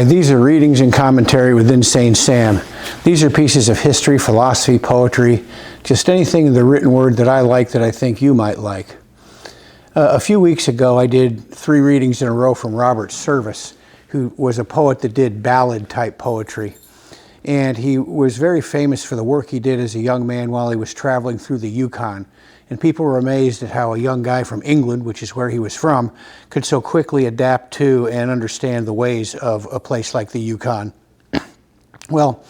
Hi, these are readings and commentary with Insane Sam. These are pieces of history, philosophy, poetry, just anything in the written word that I like that I think you might like. A few weeks ago, I did 3 readings in a row from Robert Service, who was a poet that did ballad-type poetry. And he was very famous for the work he did as a young man while he was traveling through the Yukon. And people were amazed at how a young guy from England, which is where he was from, could so quickly adapt to and understand the ways of a place like the Yukon. Well,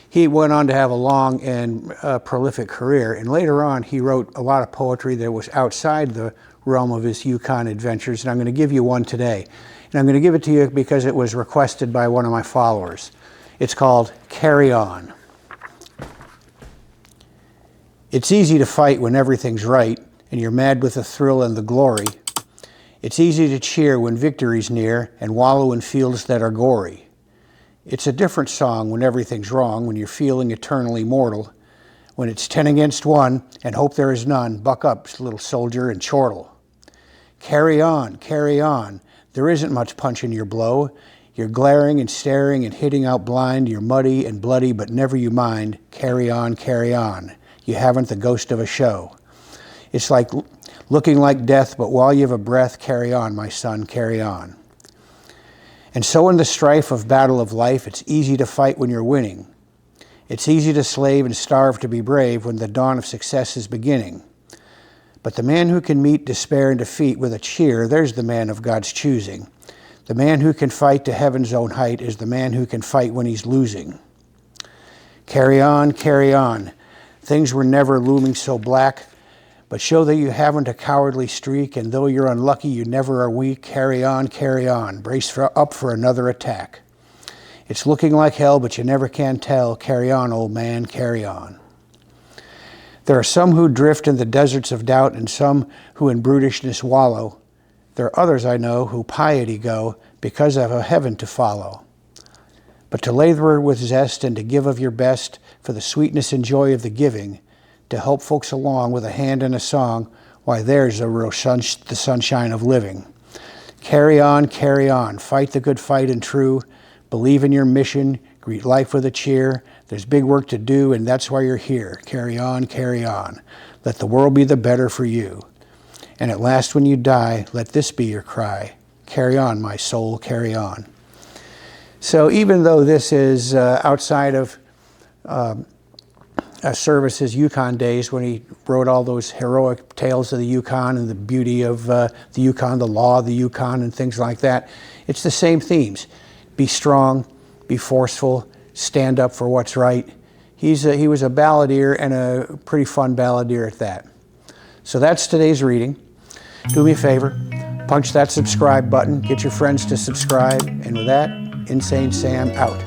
he went on to have a long and prolific career, and later on he wrote a lot of poetry that was outside the realm of his Yukon adventures, and I'm going to give you one today. And I'm going to give it to you because it was requested by one of my followers. It's called Carry On. It's easy to fight when everything's right and you're mad with the thrill and the glory. It's easy to cheer when victory's near and wallow in fields that are gory. It's a different song when everything's wrong, when you're feeling eternally mortal. When it's 10 against 1 and hope there is none, buck up, little soldier, and chortle. Carry on, carry on. There isn't much punch in your blow. You're glaring and staring and hitting out blind. You're muddy and bloody, but never you mind. Carry on, carry on. You haven't the ghost of a show. It's like looking like death, but while you have a breath, carry on, my son, carry on. And so in the strife of battle of life, it's easy to fight when you're winning. It's easy to slave and starve to be brave when the dawn of success is beginning. But the man who can meet despair and defeat with a cheer, there's the man of God's choosing. The man who can fight to heaven's own height is the man who can fight when he's losing. Carry on, carry on. Things were never looming so black, but show that you haven't a cowardly streak, and though you're unlucky, you never are weak. Carry on, brace up for another attack. It's looking like hell, but you never can tell. Carry on, old man, carry on. There are some who drift in the deserts of doubt, and some who in brutishness wallow. There are others I know who piety go because of a heaven to follow. But to labor with zest and to give of your best for the sweetness and joy of the giving, to help folks along with a hand and a song, why there's the real the sunshine of living. Carry on, fight the good fight and true, believe in your mission, greet life with a cheer. There's big work to do and that's why you're here. Carry on, let the world be the better for you. And at last when you die, let this be your cry. Carry on, my soul, carry on. So even though this is outside of Service's Yukon days, when he wrote all those heroic tales of the Yukon and the beauty of the Yukon, the law of the Yukon and things like that, it's the same themes. Be strong, be forceful, stand up for what's right. He was a balladeer, and a pretty fun balladeer at that. So that's today's reading. Do me a favor, punch that subscribe button, get your friends to subscribe, and with that, Insane Sam out.